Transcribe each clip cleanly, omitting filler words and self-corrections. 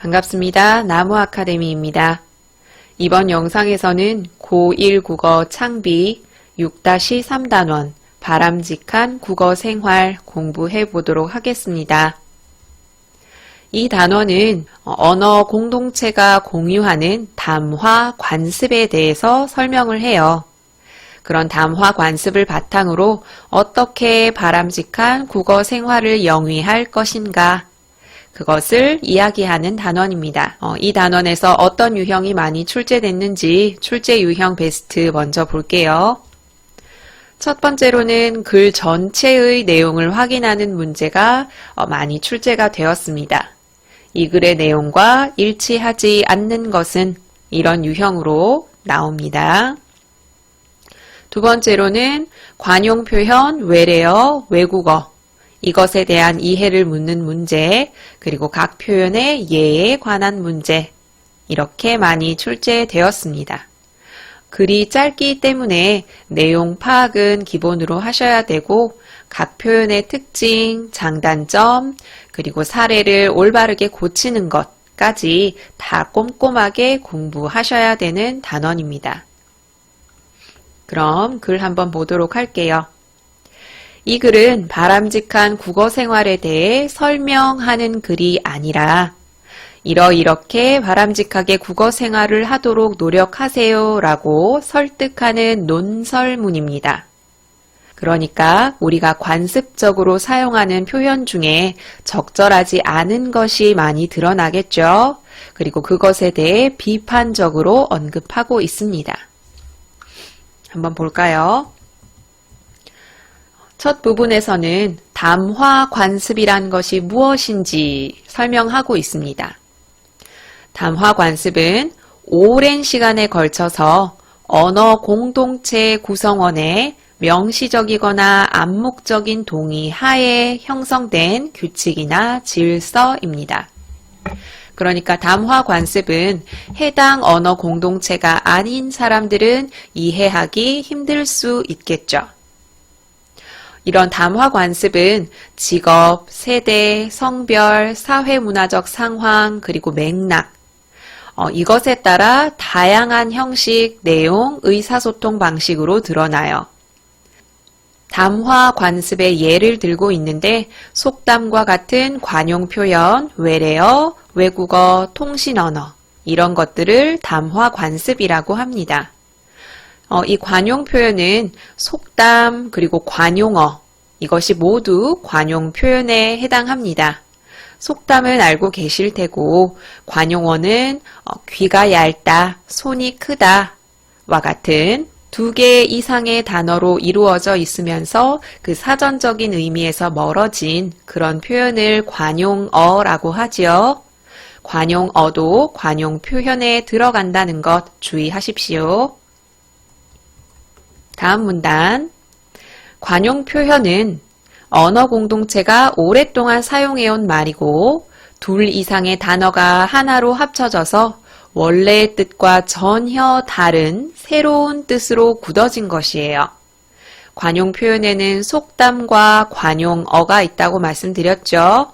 반갑습니다. 나무아카데미입니다. 이번 영상에서는 고1 국어 창비 6-3단원 바람직한 국어 생활 공부해 보도록 하겠습니다. 이 단원은 언어 공동체가 공유하는 담화 관습에 대해서 설명을 해요. 그런 담화 관습을 바탕으로 어떻게 바람직한 국어 생활을 영위할 것인가, 그것을 이야기하는 단원입니다. 이 단원에서 어떤 유형이 많이 출제됐는지 출제 유형 베스트 먼저 볼게요. 첫 번째로는 글 전체의 내용을 확인하는 문제가 많이 출제가 되었습니다. 이 글의 내용과 일치하지 않는 것은 이런 유형으로 나옵니다. 두 번째로는 관용 표현, 외래어, 외국어, 이것에 대한 이해를 묻는 문제, 그리고 각 표현의 예에 관한 문제, 이렇게 많이 출제되었습니다. 글이 짧기 때문에 내용 파악은 기본으로 하셔야 되고, 각 표현의 특징, 장단점, 그리고 사례를 올바르게 고치는 것까지 다 꼼꼼하게 공부하셔야 되는 단원입니다. 그럼 글 한번 보도록 할게요. 이 글은 바람직한 국어 생활에 대해 설명하는 글이 아니라 이렇게 바람직하게 국어 생활을 하도록 노력하세요 라고 설득하는 논설문입니다. 그러니까 우리가 관습적으로 사용하는 표현 중에 적절하지 않은 것이 많이 드러나겠죠. 그리고 그것에 대해 비판적으로 언급하고 있습니다. 한번 볼까요? 첫 부분에서는 담화 관습이란 것이 무엇인지 설명하고 있습니다. 담화 관습은 오랜 시간에 걸쳐서 언어 공동체 구성원의 명시적이거나 암묵적인 동의 하에 형성된 규칙이나 질서입니다. 그러니까 담화 관습은 해당 언어 공동체가 아닌 사람들은 이해하기 힘들 수 있겠죠. 이런 담화 관습은 직업, 세대, 성별, 사회문화적 상황, 그리고 맥락, 이것에 따라 다양한 형식, 내용, 의사소통 방식으로 드러나요. 담화 관습의 예를 들고 있는데 속담과 같은 관용 표현, 외래어, 외국어, 통신언어, 이런 것들을 담화 관습이라고 합니다. 이 관용 표현은 속담 그리고 관용어, 이것이 모두 관용 표현에 해당합니다. 속담은 알고 계실 테고 관용어는 귀가 얇다, 손이 크다 와 같은 2개 이상의 단어로 이루어져 있으면서 그 사전적인 의미에서 멀어진 그런 표현을 관용어라고 하지요. 관용어도 관용 표현에 들어간다는 것 주의하십시오. 다음 문단. 관용 표현은 언어 공동체가 오랫동안 사용해온 말이고 2 이상의 단어가 하나로 합쳐져서 원래의 뜻과 전혀 다른 새로운 뜻으로 굳어진 것이에요. 관용 표현에는 속담과 관용어가 있다고 말씀드렸죠.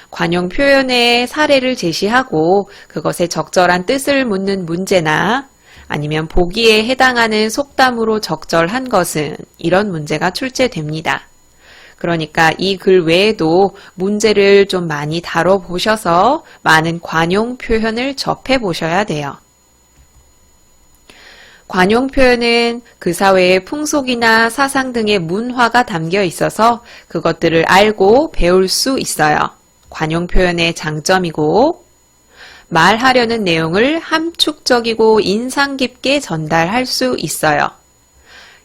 관용 표현의 사례를 제시하고 그것에 적절한 뜻을 묻는 문제나 아니면 보기에 해당하는 속담으로 적절한 것은 이런 문제가 출제됩니다. 그러니까 이 글 외에도 문제를 좀 많이 다뤄보셔서 많은 관용 표현을 접해보셔야 돼요. 관용 표현은 그 사회의 풍속이나 사상 등의 문화가 담겨 있어서 그것들을 알고 배울 수 있어요. 관용 표현의 장점이고 말하려는 내용을 함축적이고 인상 깊게 전달할 수 있어요.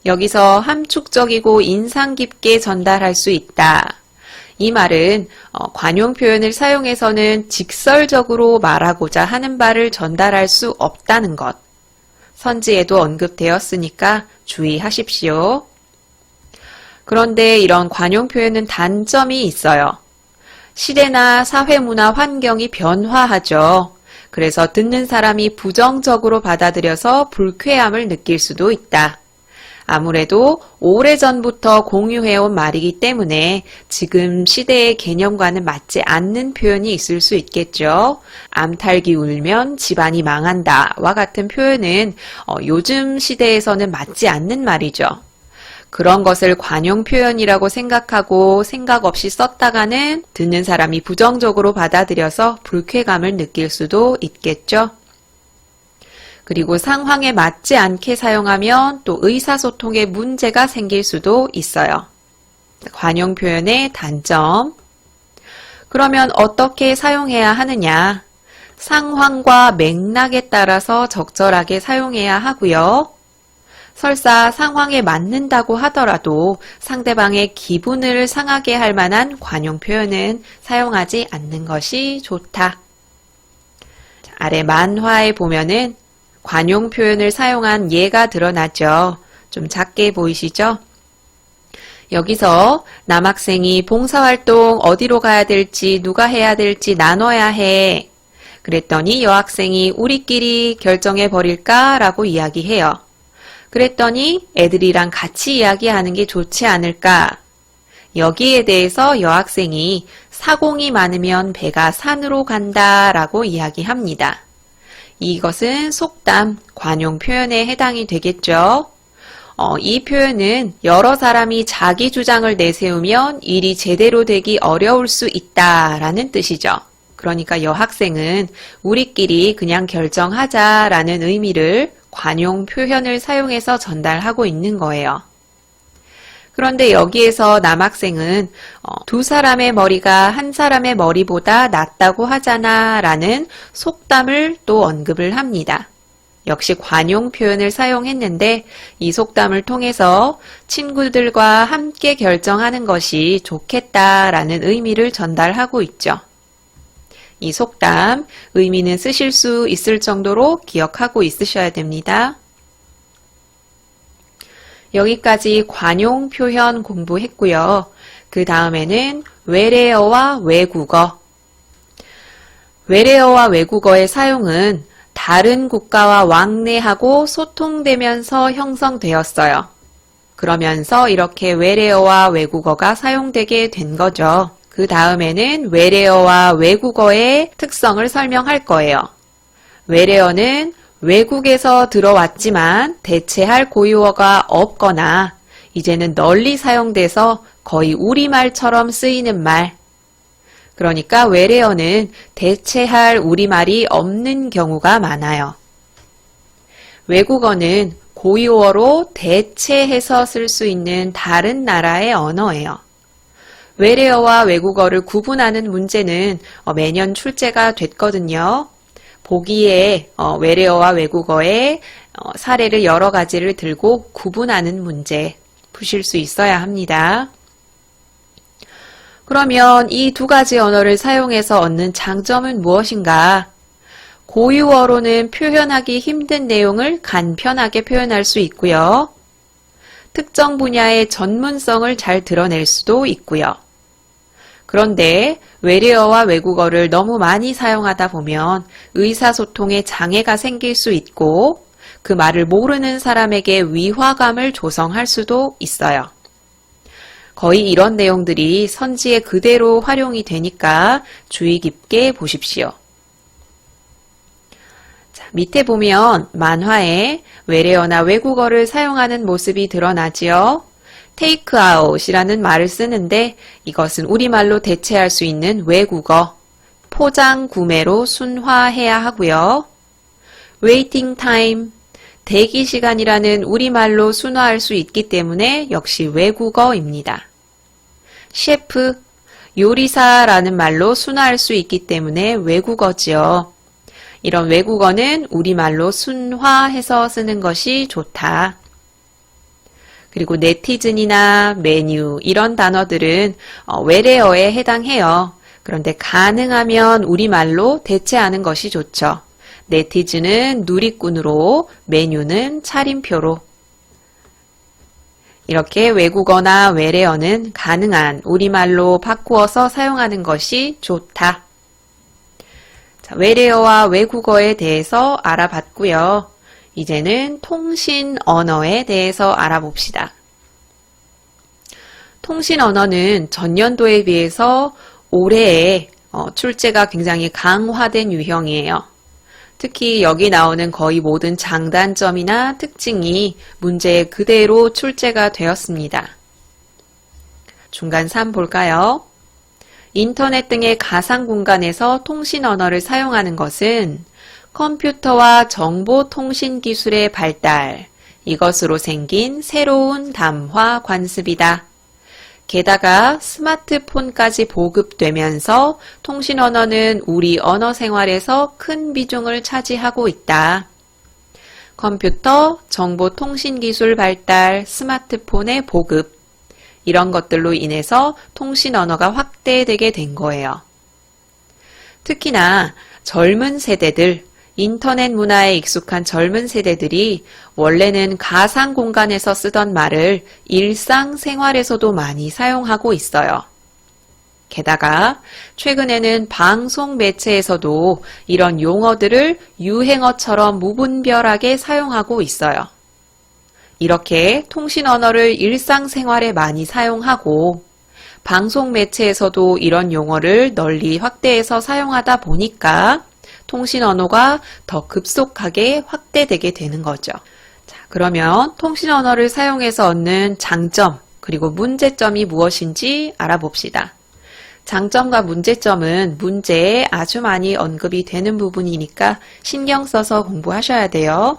여기서 함축적이고 인상 깊게 전달할 수 있다. 이 말은 관용 표현을 사용해서는 직설적으로 말하고자 하는 바를 전달할 수 없다는 것. 선지에도 언급되었으니까 주의하십시오. 그런데 이런 관용 표현은 단점이 있어요. 시대나 사회문화 환경이 변화하죠. 그래서 듣는 사람이 부정적으로 받아들여서 불쾌함을 느낄 수도 있다. 아무래도 오래전부터 공유해온 말이기 때문에 지금 시대의 개념과는 맞지 않는 표현이 있을 수 있겠죠. 암탉이 울면 집안이 망한다와 같은 표현은 요즘 시대에서는 맞지 않는 말이죠. 그런 것을 관용 표현이라고 생각하고 생각 없이 썼다가는 듣는 사람이 부정적으로 받아들여서 불쾌감을 느낄 수도 있겠죠. 그리고 상황에 맞지 않게 사용하면 또 의사소통에 문제가 생길 수도 있어요. 관용 표현의 단점. 그러면 어떻게 사용해야 하느냐? 상황과 맥락에 따라서 적절하게 사용해야 하고요. 설사 상황에 맞는다고 하더라도 상대방의 기분을 상하게 할 만한 관용 표현은 사용하지 않는 것이 좋다. 아래 만화에 보면은 관용 표현을 사용한 예가 드러나죠. 좀 작게 보이시죠? 여기서 남학생이 봉사활동 어디로 가야 될지 누가 해야 될지 나눠야 해. 그랬더니 여학생이 우리끼리 결정해 버릴까? 라고 이야기해요. 그랬더니 애들이랑 같이 이야기하는 게 좋지 않을까? 여기에 대해서 여학생이 사공이 많으면 배가 산으로 간다 라고 이야기합니다. 이것은 속담, 관용 표현에 해당이 되겠죠. 이 표현은 여러 사람이 자기 주장을 내세우면 일이 제대로 되기 어려울 수 있다라는 뜻이죠. 그러니까 여학생은 우리끼리 그냥 결정하자라는 의미를 관용 표현을 사용해서 전달하고 있는 거예요. 그런데 여기에서 남학생은 두 사람의 머리가 한 사람의 머리보다 낫다고 하잖아 라는 속담을 또 언급을 합니다. 역시 관용 표현을 사용했는데 이 속담을 통해서 친구들과 함께 결정하는 것이 좋겠다라는 의미를 전달하고 있죠. 이 속담, 의미는 쓰실 수 있을 정도로 기억하고 있으셔야 됩니다. 여기까지 관용 표현 공부했고요. 그 다음에는 외래어와 외국어. 외래어와 외국어의 사용은 다른 국가와 왕래하고 소통되면서 형성되었어요. 그러면서 이렇게 외래어와 외국어가 사용되게 된 거죠. 그 다음에는 외래어와 외국어의 특성을 설명할 거예요. 외래어는 외국에서 들어왔지만 대체할 고유어가 없거나 이제는 널리 사용돼서 거의 우리말처럼 쓰이는 말. 그러니까 외래어는 대체할 우리말이 없는 경우가 많아요. 외국어는 고유어로 대체해서 쓸 수 있는 다른 나라의 언어예요. 외래어와 외국어를 구분하는 문제는 매년 출제가 됐거든요. 보기에 외래어와 외국어의 사례를 여러 가지를 들고 구분하는 문제 푸실 수 있어야 합니다. 그러면 이 두 가지 언어를 사용해서 얻는 장점은 무엇인가? 고유어로는 표현하기 힘든 내용을 간편하게 표현할 수 있고요. 특정 분야의 전문성을 잘 드러낼 수도 있고요. 그런데 외래어와 외국어를 너무 많이 사용하다 보면 의사소통에 장애가 생길 수 있고 그 말을 모르는 사람에게 위화감을 조성할 수도 있어요. 거의 이런 내용들이 선지에 그대로 활용이 되니까 주의 깊게 보십시오. 자, 밑에 보면 만화에 외래어나 외국어를 사용하는 모습이 드러나지요. take out이라는 말을 쓰는데 이것은 우리말로 대체할 수 있는 외국어, 포장 구매로 순화해야 하고요. waiting time, 대기 시간이라는 우리말로 순화할 수 있기 때문에 역시 외국어입니다. 셰프, 요리사라는 말로 순화할 수 있기 때문에 외국어지요. 이런 외국어는 우리말로 순화해서 쓰는 것이 좋다. 그리고 네티즌이나 메뉴 이런 단어들은 외래어에 해당해요. 그런데 가능하면 우리말로 대체하는 것이 좋죠. 네티즌은 누리꾼으로, 메뉴는 차림표로. 이렇게 외국어나 외래어는 가능한 우리말로 바꾸어서 사용하는 것이 좋다. 자, 외래어와 외국어에 대해서 알아봤고요. 이제는 통신 언어에 대해서 알아봅시다. 통신 언어는 전년도에 비해서 올해에 출제가 굉장히 강화된 유형이에요. 특히 여기 나오는 거의 모든 장단점이나 특징이 문제에 그대로 출제가 되었습니다. 중간 3 볼까요? 인터넷 등의 가상 공간에서 통신 언어를 사용하는 것은 컴퓨터와 정보통신 기술의 발달, 이것으로 생긴 새로운 담화 관습이다. 게다가 스마트폰까지 보급되면서 통신 언어는 우리 언어 생활에서 큰 비중을 차지하고 있다. 컴퓨터, 정보통신 기술 발달, 스마트폰의 보급, 이런 것들로 인해서 통신 언어가 확대되게 된 거예요. 특히나 젊은 세대들, 인터넷 문화에 익숙한 젊은 세대들이 원래는 가상 공간에서 쓰던 말을 일상생활에서도 많이 사용하고 있어요. 게다가 최근에는 방송 매체에서도 이런 용어들을 유행어처럼 무분별하게 사용하고 있어요. 이렇게 통신 언어를 일상생활에 많이 사용하고 방송 매체에서도 이런 용어를 널리 확대해서 사용하다 보니까 통신 언어가 더 급속하게 확대되게 되는 거죠. 자, 그러면 통신 언어를 사용해서 얻는 장점 그리고 문제점이 무엇인지 알아봅시다. 장점과 문제점은 문제에 아주 많이 언급이 되는 부분이니까 신경 써서 공부하셔야 돼요.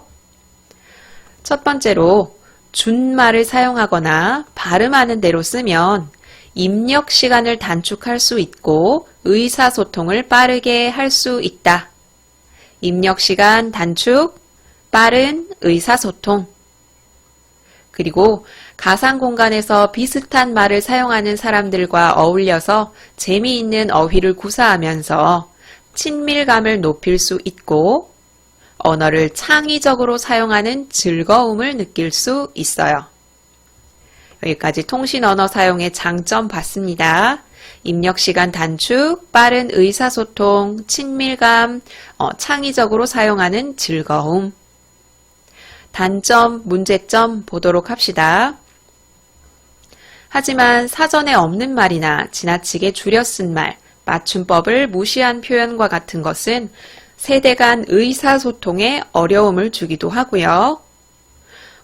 첫 번째로 준말을 사용하거나 발음하는 대로 쓰면 입력 시간을 단축할 수 있고 의사소통을 빠르게 할 수 있다. 입력 시간 단축, 빠른 의사소통. 그리고 가상 공간에서 비슷한 말을 사용하는 사람들과 어울려서 재미있는 어휘를 구사하면서 친밀감을 높일 수 있고 언어를 창의적으로 사용하는 즐거움을 느낄 수 있어요. 여기까지 통신 언어 사용의 장점 봤습니다. 입력 시간 단축, 빠른 의사소통, 친밀감, 창의적으로 사용하는 즐거움. 단점, 문제점 보도록 합시다. 하지만 사전에 없는 말이나 지나치게 줄여 쓴 말, 맞춤법을 무시한 표현과 같은 것은 세대 간 의사소통에 어려움을 주기도 하고요.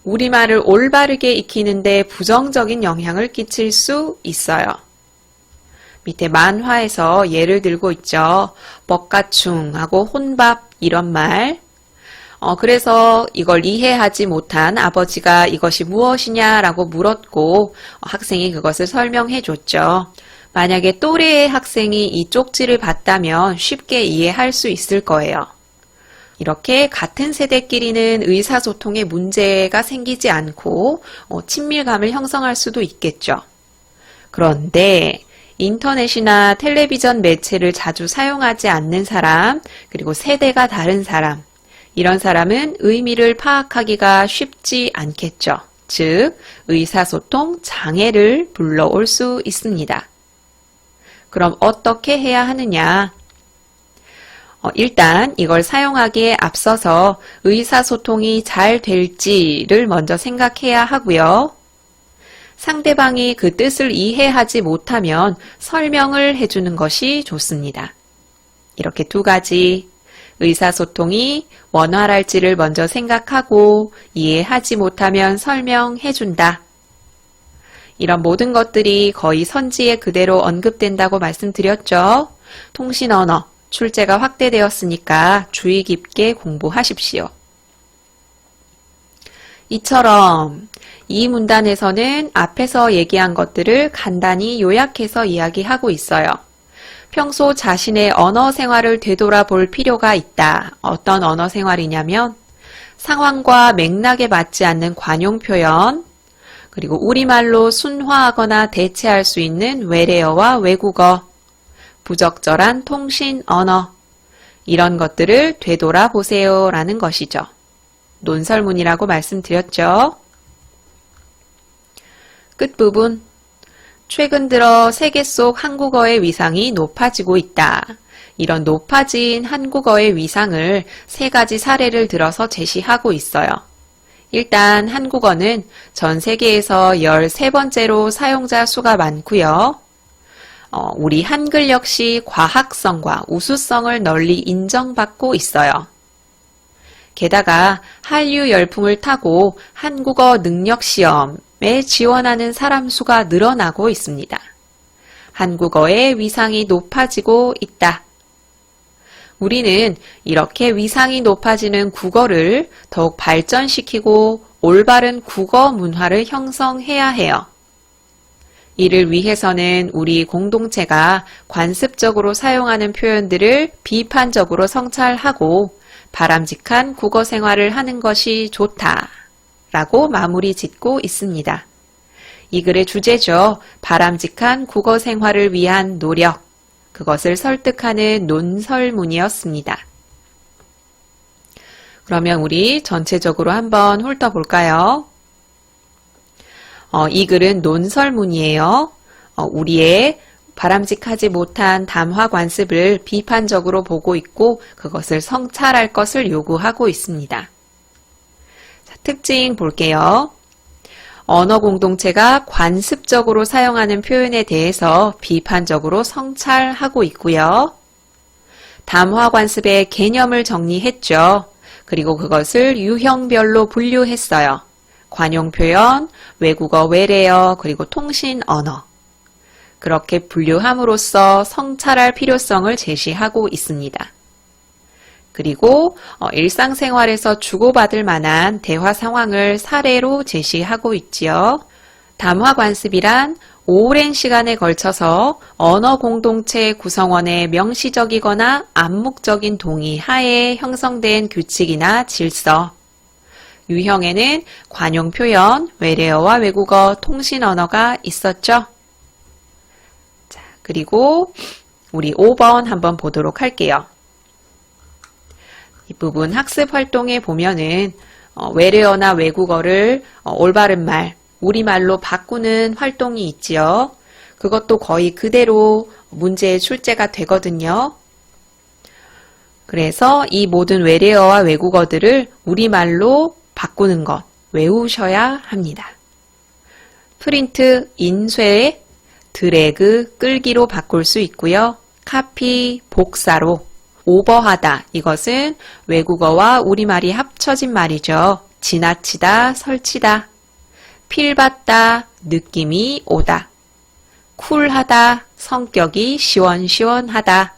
우리말을 올바르게 익히는데 부정적인 영향을 끼칠 수 있어요. 밑에 만화에서 예를 들고 있죠. 뻑가충하고 혼밥 이런 말. 그래서 이걸 이해하지 못한 아버지가 이것이 무엇이냐라고 물었고 학생이 그것을 설명해 줬죠. 만약에 또래의 학생이 이 쪽지를 봤다면 쉽게 이해할 수 있을 거예요. 이렇게 같은 세대끼리는 의사소통에 문제가 생기지 않고 친밀감을 형성할 수도 있겠죠. 그런데 인터넷이나 텔레비전 매체를 자주 사용하지 않는 사람, 그리고 세대가 다른 사람, 이런 사람은 의미를 파악하기가 쉽지 않겠죠. 즉, 의사소통 장애를 불러올 수 있습니다. 그럼 어떻게 해야 하느냐? 일단 이걸 사용하기에 앞서서 의사소통이 잘 될지를 먼저 생각해야 하고요. 상대방이 그 뜻을 이해하지 못하면 설명을 해주는 것이 좋습니다. 이렇게 두 가지, 의사소통이 원활할지를 먼저 생각하고 이해하지 못하면 설명해준다. 이런 모든 것들이 거의 선지에 그대로 언급된다고 말씀드렸죠. 통신 언어, 출제가 확대되었으니까 주의 깊게 공부하십시오. 이처럼 이 문단에서는 앞에서 얘기한 것들을 간단히 요약해서 이야기하고 있어요. 평소 자신의 언어 생활을 되돌아볼 필요가 있다. 어떤 언어 생활이냐면 상황과 맥락에 맞지 않는 관용 표현, 그리고 우리말로 순화하거나 대체할 수 있는 외래어와 외국어, 부적절한 통신 언어, 이런 것들을 되돌아보세요 라는 것이죠. 논설문이라고 말씀드렸죠. 끝부분, 최근 들어 세계 속 한국어의 위상이 높아지고 있다. 이런 높아진 한국어의 위상을 세 가지 사례를 들어서 제시하고 있어요. 일단 한국어는 전 세계에서 13번째로 사용자 수가 많고요. 우리 한글 역시 과학성과 우수성을 널리 인정받고 있어요. 게다가 한류 열풍을 타고 한국어 능력 시험에 지원하는 사람 수가 늘어나고 있습니다. 한국어의 위상이 높아지고 있다. 우리는 이렇게 위상이 높아지는 국어를 더욱 발전시키고 올바른 국어 문화를 형성해야 해요. 이를 위해서는 우리 공동체가 관습적으로 사용하는 표현들을 비판적으로 성찰하고 바람직한 국어 생활을 하는 것이 좋다라고 마무리 짓고 있습니다. 이 글의 주제죠. 바람직한 국어 생활을 위한 노력. 그것을 설득하는 논설문이었습니다. 그러면 우리 전체적으로 한번 훑어볼까요? 이 글은 논설문이에요. 우리의 바람직하지 못한 담화 관습을 비판적으로 보고 있고 그것을 성찰할 것을 요구하고 있습니다. 자, 특징 볼게요. 언어 공동체가 관습적으로 사용하는 표현에 대해서 비판적으로 성찰하고 있고요. 담화 관습의 개념을 정리했죠. 그리고 그것을 유형별로 분류했어요. 관용 표현, 외국어 외래어, 그리고 통신 언어. 그렇게 분류함으로써 성찰할 필요성을 제시하고 있습니다. 그리고 일상생활에서 주고받을 만한 대화 상황을 사례로 제시하고 있지요. 담화 관습이란 오랜 시간에 걸쳐서 언어 공동체 구성원의 명시적이거나 암묵적인 동의 하에 형성된 규칙이나 질서. 유형에는 관용 표현, 외래어와 외국어, 통신 언어가 있었죠. 자, 그리고 우리 5번 한번 보도록 할게요. 이 부분 학습 활동에 보면은 외래어나 외국어를 올바른 말, 우리말로 바꾸는 활동이 있지요. 그것도 거의 그대로 문제에 출제가 되거든요. 그래서 이 모든 외래어와 외국어들을 우리말로 바꾸는 것 외우셔야 합니다. 프린트, 인쇄, 드래그, 끌기로 바꿀 수 있고요. 카피, 복사로. 오버하다. 이것은 외국어와 우리말이 합쳐진 말이죠. 지나치다, 설치다. 필받다, 느낌이 오다. 쿨하다, 성격이 시원시원하다.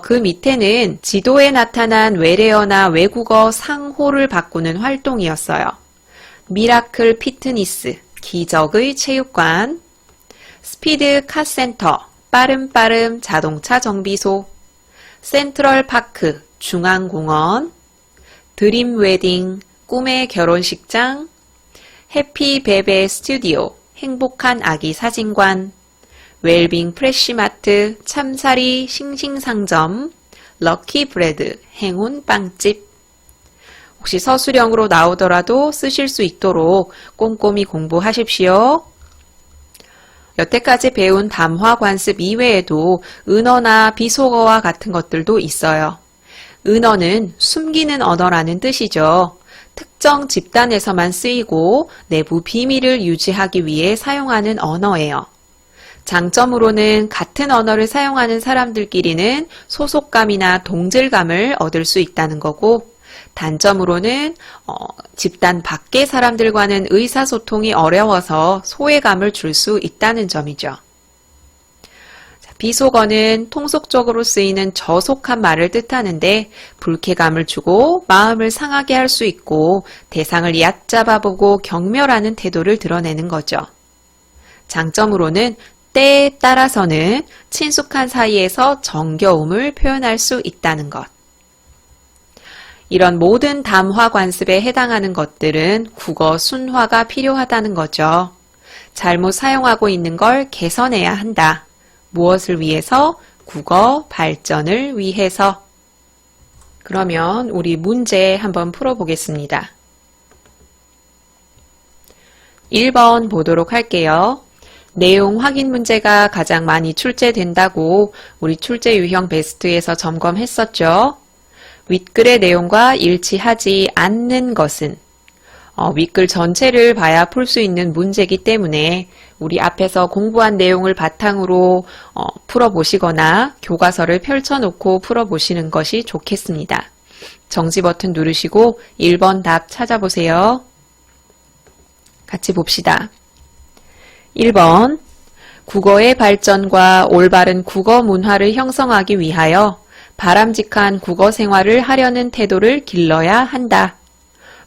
그 밑에는 지도에 나타난 외래어나 외국어 상호를 바꾸는 활동이었어요. 미라클 피트니스, 기적의 체육관. 스피드 카센터, 빠름빠름 자동차 정비소. 센트럴 파크, 중앙공원. 드림 웨딩, 꿈의 결혼식장. 해피 베베 스튜디오, 행복한 아기 사진관. 웰빙 프레시마트, 참사리 싱싱상점. 럭키 브레드, 행운 빵집. 혹시 서술형으로 나오더라도 쓰실 수 있도록 꼼꼼히 공부하십시오. 여태까지 배운 담화 관습 이외에도 은어나 비속어와 같은 것들도 있어요. 은어는 숨기는 언어라는 뜻이죠. 특정 집단에서만 쓰이고 내부 비밀을 유지하기 위해 사용하는 언어예요. 장점으로는 같은 언어를 사용하는 사람들끼리는 소속감이나 동질감을 얻을 수 있다는 거고, 단점으로는 집단 밖의 사람들과는 의사소통이 어려워서 소외감을 줄 수 있다는 점이죠. 비속어는 통속적으로 쓰이는 저속한 말을 뜻하는데 불쾌감을 주고 마음을 상하게 할 수 있고 대상을 얕잡아보고 경멸하는 태도를 드러내는 거죠. 장점으로는 때에 따라서는 친숙한 사이에서 정겨움을 표현할 수 있다는 것. 이런 모든 담화 관습에 해당하는 것들은 국어 순화가 필요하다는 거죠. 잘못 사용하고 있는 걸 개선해야 한다. 무엇을 위해서? 국어 발전을 위해서. 그러면 우리 문제 한번 풀어보겠습니다. 1번 보도록 할게요. 내용 확인 문제가 가장 많이 출제된다고 우리 출제 유형 베스트에서 점검했었죠. 윗글의 내용과 일치하지 않는 것은 윗글 전체를 봐야 풀 수 있는 문제이기 때문에 우리 앞에서 공부한 내용을 바탕으로 풀어보시거나 교과서를 펼쳐놓고 풀어보시는 것이 좋겠습니다. 정지 버튼 누르시고 1번 답 찾아보세요. 같이 봅시다. 1번 국어의 발전과 올바른 국어 문화를 형성하기 위하여 바람직한 국어 생활을 하려는 태도를 길러야 한다.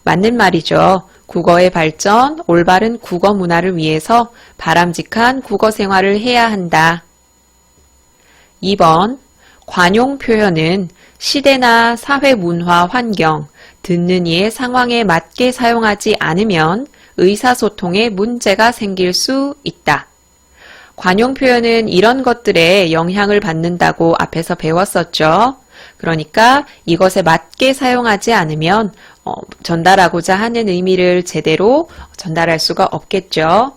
맞는 말이죠. 국어의 발전, 올바른 국어 문화를 위해서 바람직한 국어 생활을 해야 한다. 2번 관용 표현은 시대나 사회 문화 환경, 듣는 이의 상황에 맞게 사용하지 않으면 의사소통에 문제가 생길 수 있다. 관용 표현은 이런 것들에 영향을 받는다고 앞에서 배웠었죠. 그러니까 이것에 맞게 사용하지 않으면 전달하고자 하는 의미를 제대로 전달할 수가 없겠죠.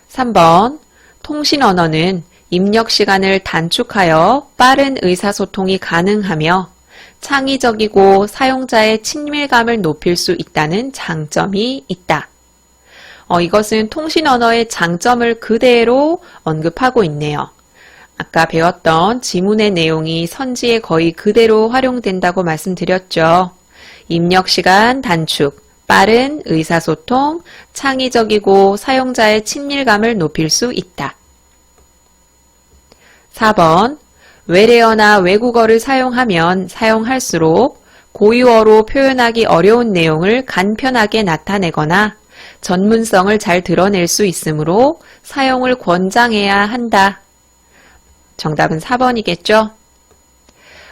3번 통신 언어는 입력 시간을 단축하여 빠른 의사소통이 가능하며 창의적이고 사용자의 친밀감을 높일 수 있다는 장점이 있다. 이것은 통신 언어의 장점을 그대로 언급하고 있네요. 아까 배웠던 지문의 내용이 선지에 거의 그대로 활용된다고 말씀드렸죠. 입력 시간 단축, 빠른 의사소통, 창의적이고 사용자의 친밀감을 높일 수 있다. 4번 외래어나 외국어를 사용하면 사용할수록 고유어로 표현하기 어려운 내용을 간편하게 나타내거나 전문성을 잘 드러낼 수 있으므로 사용을 권장해야 한다. 정답은 4번이겠죠?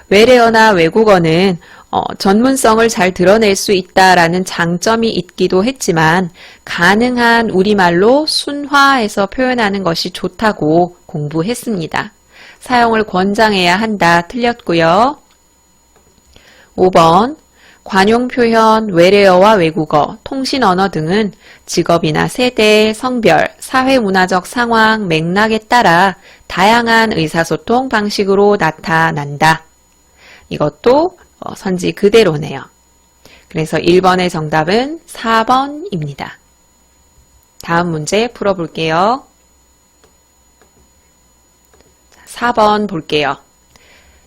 외래어나 외국어는 전문성을 잘 드러낼 수 있다라는 장점이 있기도 했지만 가능한 우리말로 순화해서 표현하는 것이 좋다고 공부했습니다. 사용을 권장해야 한다. 틀렸고요. 5번 관용 표현, 외래어와 외국어, 통신 언어 등은 직업이나 세대, 성별, 사회문화적 상황, 맥락에 따라 다양한 의사소통 방식으로 나타난다. 이것도 선지 그대로네요. 그래서 1번의 정답은 4번입니다. 다음 문제 풀어볼게요. 4번 볼게요.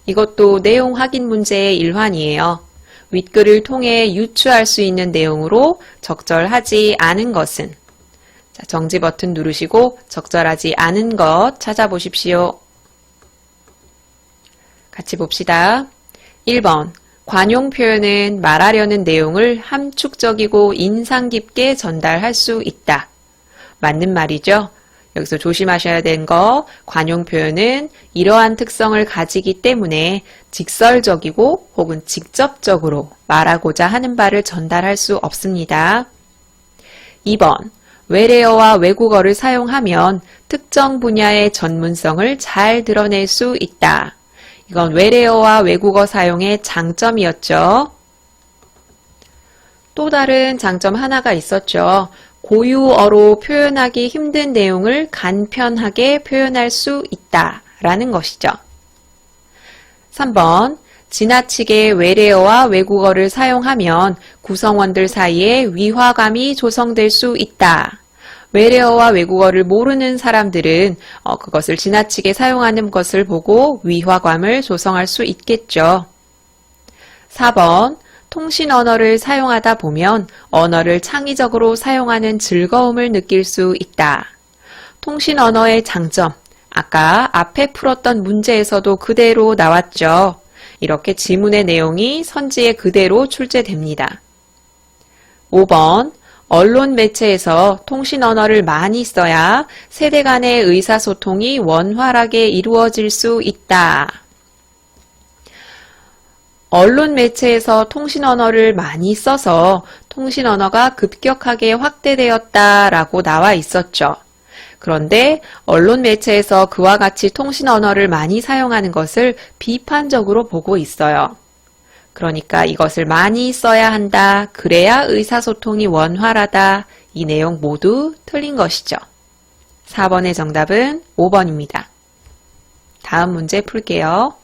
이것도 내용 확인 문제의 일환이에요. 윗글을 통해 유추할 수 있는 내용으로 적절하지 않은 것은 정지 버튼 누르시고 적절하지 않은 것 찾아보십시오. 같이 봅시다. 1번 관용 표현은 말하려는 내용을 함축적이고 인상 깊게 전달할 수 있다. 맞는 말이죠. 여기서 조심하셔야 되는 거, 관용 표현은 이러한 특성을 가지기 때문에 직설적이고 혹은 직접적으로 말하고자 하는 바를 전달할 수 없습니다. 2번, 외래어와 외국어를 사용하면 특정 분야의 전문성을 잘 드러낼 수 있다. 이건 외래어와 외국어 사용의 장점이었죠. 또 다른 장점 하나가 있었죠. 고유어로 표현하기 힘든 내용을 간편하게 표현할 수 있다라는 것이죠. 3번, 지나치게 외래어와 외국어를 사용하면 구성원들 사이에 위화감이 조성될 수 있다. 외래어와 외국어를 모르는 사람들은 그것을 지나치게 사용하는 것을 보고 위화감을 조성할 수 있겠죠. 4번, 통신 언어를 사용하다 보면 언어를 창의적으로 사용하는 즐거움을 느낄 수 있다. 통신 언어의 장점, 아까 앞에 풀었던 문제에서도 그대로 나왔죠. 이렇게 지문의 내용이 선지에 그대로 출제됩니다. 5번, 언론 매체에서 통신 언어를 많이 써야 세대 간의 의사소통이 원활하게 이루어질 수 있다. 언론 매체에서 통신 언어를 많이 써서 통신 언어가 급격하게 확대되었다라고 나와 있었죠. 그런데 언론 매체에서 그와 같이 통신 언어를 많이 사용하는 것을 비판적으로 보고 있어요. 그러니까 이것을 많이 써야 한다. 그래야 의사소통이 원활하다. 이 내용 모두 틀린 것이죠. 4번의 정답은 5번입니다. 다음 문제 풀게요.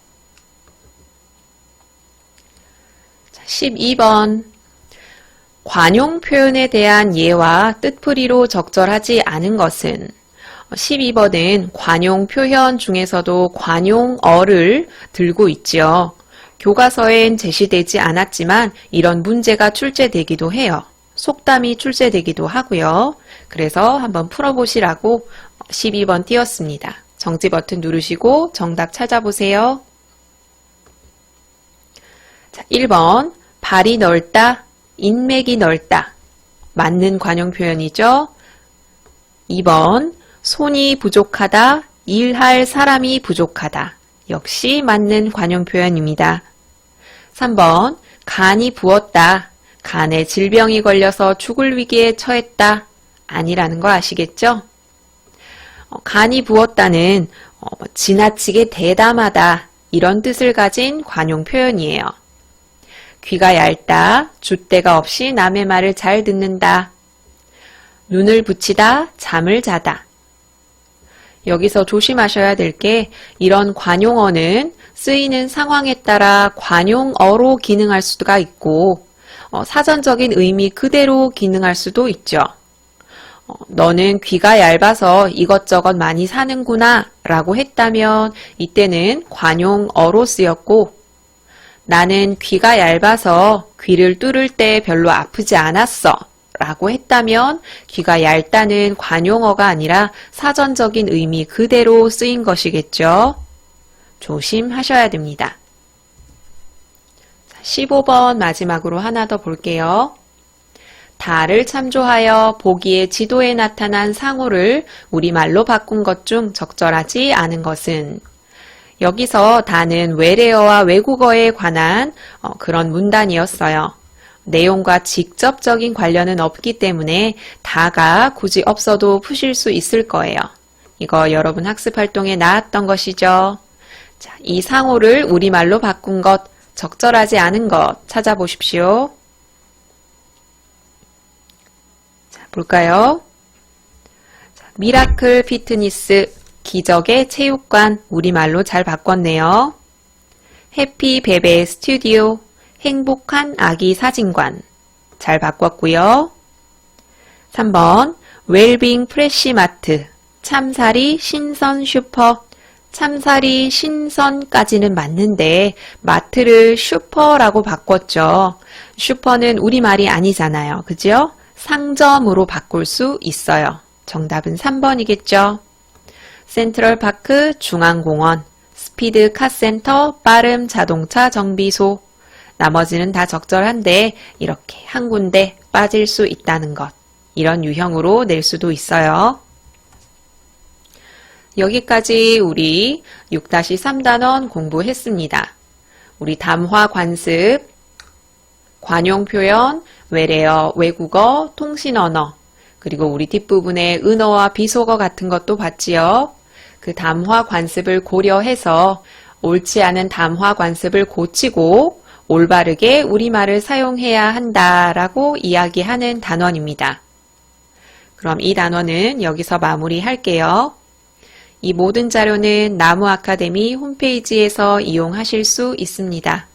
12번. 관용 표현에 대한 예와 뜻풀이로 적절하지 않은 것은 12번은 관용 표현 중에서도 관용어를 들고 있지요. 교과서엔 제시되지 않았지만 이런 문제가 출제되기도 해요. 속담이 출제되기도 하고요. 그래서 한번 풀어보시라고 12번 띄웠습니다. 정지 버튼 누르시고 정답 찾아보세요. 자, 1번 발이 넓다, 인맥이 넓다. 맞는 관용 표현이죠. 2번 손이 부족하다, 일할 사람이 부족하다. 역시 맞는 관용 표현입니다. 3번 간이 부었다, 간에 질병이 걸려서 죽을 위기에 처했다. 아니라는 거 아시겠죠? 간이 부었다는 지나치게 대담하다 이런 뜻을 가진 관용 표현이에요. 귀가 얇다, 줏대가 없이 남의 말을 잘 듣는다. 눈을 붙이다, 잠을 자다. 여기서 조심하셔야 될 게 이런 관용어는 쓰이는 상황에 따라 관용어로 기능할 수가 있고 사전적인 의미 그대로 기능할 수도 있죠. 너는 귀가 얇아서 이것저것 많이 사는구나 라고 했다면 이때는 관용어로 쓰였고 나는 귀가 얇아서 귀를 뚫을 때 별로 아프지 않았어 라고 했다면 귀가 얇다는 관용어가 아니라 사전적인 의미 그대로 쓰인 것이겠죠. 조심하셔야 됩니다. 15번 마지막으로 하나 더 볼게요. 다를 참조하여 보기에 지도에 나타난 상호를 우리말로 바꾼 것 중 적절하지 않은 것은 여기서 다는 외래어와 외국어에 관한 그런 문단이었어요. 내용과 직접적인 관련은 없기 때문에 다가 굳이 없어도 푸실 수 있을 거예요. 이거 여러분 학습활동에 나왔던 것이죠. 자, 이 상호를 우리말로 바꾼 것, 적절하지 않은 것 찾아보십시오. 자, 볼까요? 자, 미라클 피트니스, 기적의 체육관, 우리말로 잘 바꿨네요. 해피 베베 스튜디오, 행복한 아기 사진관, 잘 바꿨고요. 3번 웰빙 프레시마트, 참사리 신선 슈퍼, 참사리 신선까지는 맞는데 마트를 슈퍼라고 바꿨죠. 슈퍼는 우리말이 아니잖아요. 그죠? 상점으로 바꿀 수 있어요. 정답은 3번이겠죠. 센트럴파크 중앙공원, 스피드 카센터, 빠름 자동차 정비소. 나머지는 다 적절한데 이렇게 한 군데 빠질 수 있다는 것. 이런 유형으로 낼 수도 있어요. 여기까지 우리 6-3단원 공부했습니다. 우리 담화 관습, 관용 표현, 외래어, 외국어, 통신 언어, 그리고 우리 뒷부분에 은어와 비속어 같은 것도 봤지요. 그 담화 관습을 고려해서 옳지 않은 담화 관습을 고치고 올바르게 우리말을 사용해야 한다라고 이야기하는 단원입니다. 그럼 이 단원은 여기서 마무리할게요. 이 모든 자료는 나무 아카데미 홈페이지에서 이용하실 수 있습니다.